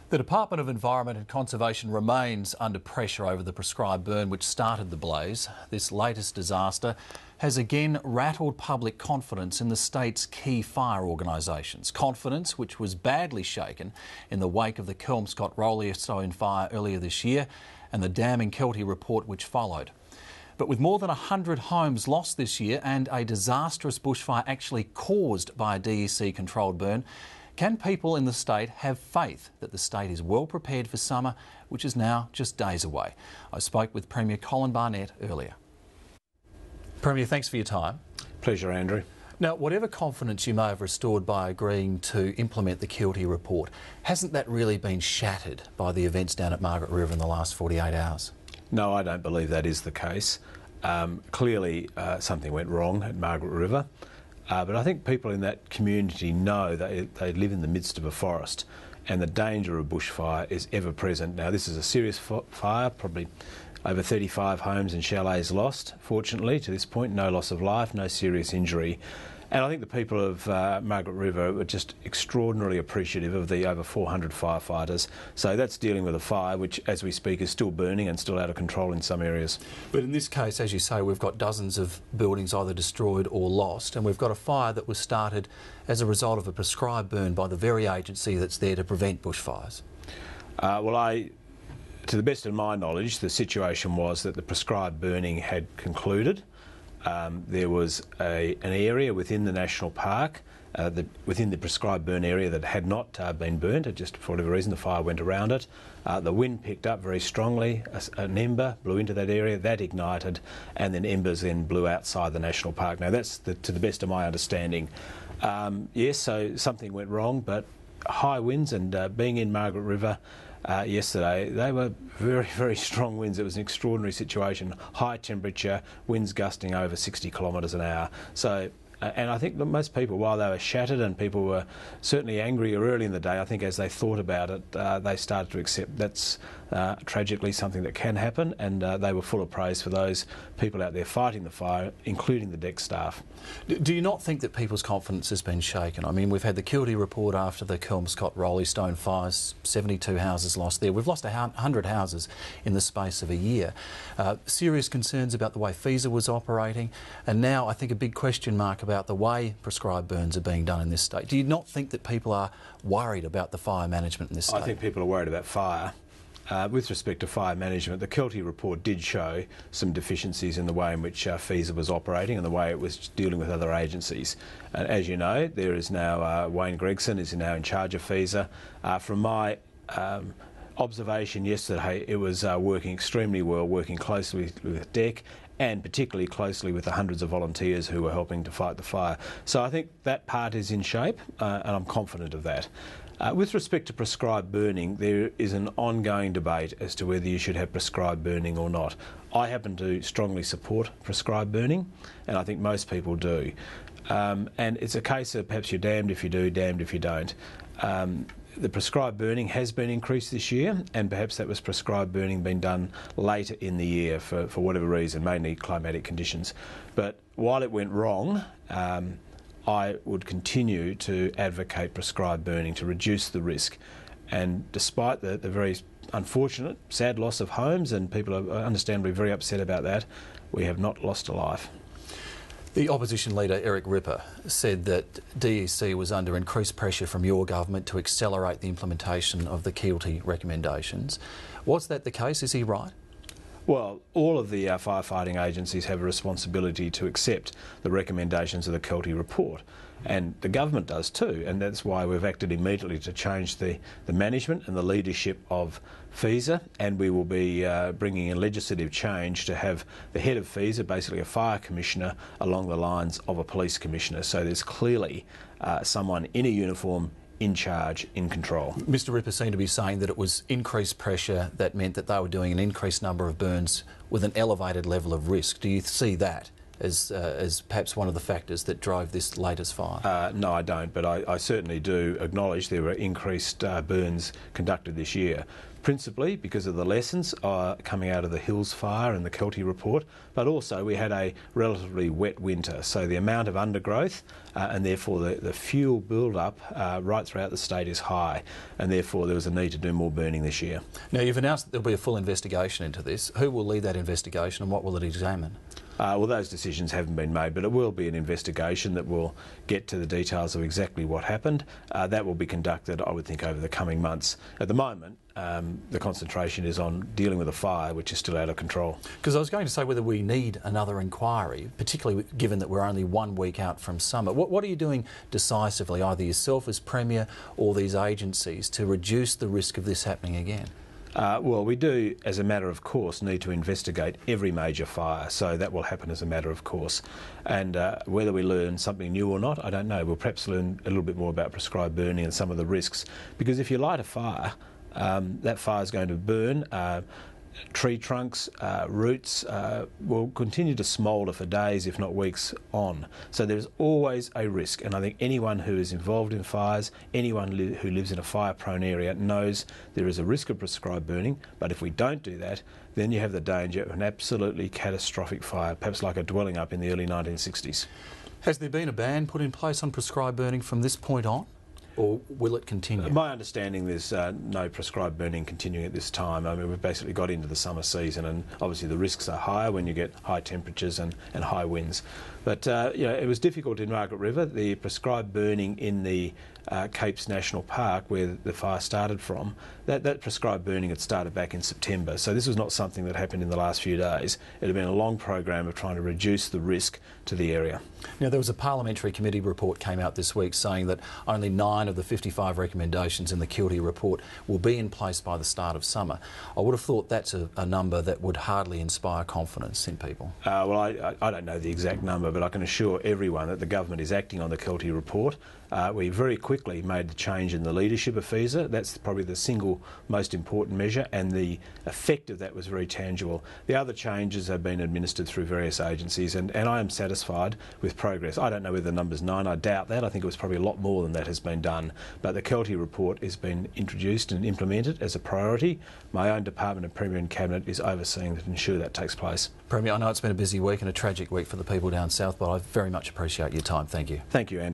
The Department of Environment and Conservation remains under pressure over the prescribed burn which started the blaze. This latest disaster has again rattled public confidence in the state's key fire organisations. Confidence which was badly shaken in the wake of the Kelmscott-Rollestone fire earlier this year and the damning Kelty report which followed. But with more than 100 homes lost this year and a disastrous bushfire actually caused by a D.E.C controlled burn, can people in the state have faith that the state is well prepared for summer, which is now just days away? I spoke with Premier Colin Barnett earlier. Premier, thanks for your time. Pleasure, Andrew. Now, whatever confidence you may have restored by agreeing to implement the Kelty report, hasn't that really been shattered by the events down at Margaret River in the last 48 hours? No, I don't believe that is the case. Clearly, something went wrong at Margaret River. But I think people in that community know that they live in the midst of a forest and the danger of bushfire is ever present. Now, this is a serious fire, probably over 35 homes and chalets lost. Fortunately, to this point, no loss of life, no serious injury. And I think the people of Margaret River were just extraordinarily appreciative of the over 400 firefighters. So that's dealing with a fire which, as we speak, is still burning and still out of control in some areas. But in this case, as you say, we've got dozens of buildings either destroyed or lost, and we've got a fire that was started as a result of a prescribed burn by the very agency that's there to prevent bushfires. To the best of my knowledge, the situation was that the prescribed burning had concluded. There was an area within the national park, within the prescribed burn area that had not been burnt. Just for whatever reason, the fire went around it. The wind picked up very strongly. An ember blew into that area, that ignited, and then embers then blew outside the national park. Now, that's to the best of my understanding. Yes, so something went wrong, but high winds and being in Margaret River yesterday, they were very, very strong winds. It was an extraordinary situation. High temperature, winds gusting over 60 kilometres an hour. So, and I think that most people, while they were shattered and people were certainly angry early in the day, I think as they thought about it, they started to accept that's tragically something that can happen, and they were full of praise for those people out there fighting the fire, including the D.E.C staff. Do you not think that people's confidence has been shaken? I mean, we've had the Kelty report after the Kelmscott-Rollestone fires, 72 houses lost there. We've lost 100 houses in the space of a year. Serious concerns about the way FESA was operating, and now I think a big question mark about the way prescribed burns are being done in this state. Do you not think that people are worried about the fire management in this state? I think people are worried about fire. With respect to fire management, the Kelty report did show some deficiencies in the way in which FESA was operating and the way it was dealing with other agencies. And as you know, there is now Wayne Gregson is now in charge of FESA. From my observation yesterday, it was working extremely well, working closely with D.E.C and particularly closely with the hundreds of volunteers who were helping to fight the fire. So I think that part is in shape, and I'm confident of that. With respect to prescribed burning, there is an ongoing debate as to whether you should have prescribed burning or not. I happen to strongly support prescribed burning, and I think most people do. And it's a case of perhaps you're damned if you do, damned if you don't. The prescribed burning has been increased this year, and perhaps that was prescribed burning being done later in the year for whatever reason, mainly climatic conditions. But while it went wrong, I would continue to advocate prescribed burning to reduce the risk. And despite the very unfortunate, sad loss of homes, and people are understandably very upset about that, we have not lost a life. The opposition leader, Margaret River, said that D.E.C was under increased pressure from your government to accelerate the implementation of the Kelty recommendations. Was that the case? Is he right? Well, all of the firefighting agencies have a responsibility to accept the recommendations of the Kelty report, and the government does too, and that's why we've acted immediately to change the management and the leadership of FESA, and we will be bringing in legislative change to have the head of FESA, basically a fire commissioner, along the lines of a police commissioner. So there's clearly someone in a uniform in charge, in control. Mr Ripper seemed to be saying that it was increased pressure that meant that they were doing an increased number of burns with an elevated level of risk. Do you see that as perhaps one of the factors that drove this latest fire? No, I don't, but I certainly do acknowledge there were increased burns conducted this year, principally because of the lessons coming out of the Hills fire and the Kelty report, but also we had a relatively wet winter, so the amount of undergrowth and therefore the fuel build-up right throughout the state is high, and therefore there was a need to do more burning this year. Now, you've announced that there'll be a full investigation into this. Who will lead that investigation and what will it examine? Well, those decisions haven't been made, but it will be an investigation that will get to the details of exactly what happened. That will be conducted, I would think, over the coming months. At the moment, the concentration is on dealing with a fire which is still out of control. Because I was going to say whether we need another inquiry, particularly given that we're only 1 week out from summer. What are you doing decisively, either yourself as Premier or these agencies, to reduce the risk of this happening again? Well, we do, as a matter of course, need to investigate every major fire, so that will happen as a matter of course. And whether we learn something new or not, I don't know. We'll perhaps learn a little bit more about prescribed burning and some of the risks, because if you light a fire, that fire is going to burn. Tree trunks, roots will continue to smoulder for days, if not weeks on. So there's always a risk, and I think anyone who is involved in fires, anyone who lives in a fire-prone area knows there is a risk of prescribed burning, but if we don't do that, then you have the danger of an absolutely catastrophic fire, perhaps like a dwelling up in the early 1960s. Has there been a ban put in place on prescribed burning from this point on? Or will it continue? My understanding, there's no prescribed burning continuing at this time. I mean, we've basically got into the summer season, and obviously the risks are higher when you get high temperatures and high winds. But you know, it was difficult in Margaret River. The prescribed burning in the Capes National Park, where the fire started from, that prescribed burning had started back in September. So this was not something that happened in the last few days. It had been a long program of trying to reduce the risk to the area. Now, there was a parliamentary committee report came out this week saying that only 9 of the 55 recommendations in the Kelty report will be in place by the start of summer. I would have thought that's a number that would hardly inspire confidence in people. Well, I don't know the exact number, but I can assure everyone that the government is acting on the Kelty report. We very quickly made the change in the leadership of FESA. That's probably the single most important measure, and the effect of that was very tangible. The other changes have been administered through various agencies, and I am satisfied with progress. I don't know whether the number's 9, I doubt that. I think it was probably a lot more than that has been done. But the Kelty report has been introduced and implemented as a priority. My own Department of Premier and Cabinet is overseeing to ensure that takes place. Premier, I know it's been a busy week and a tragic week for the people down south, but I very much appreciate your time. Thank you. Thank you, Andy.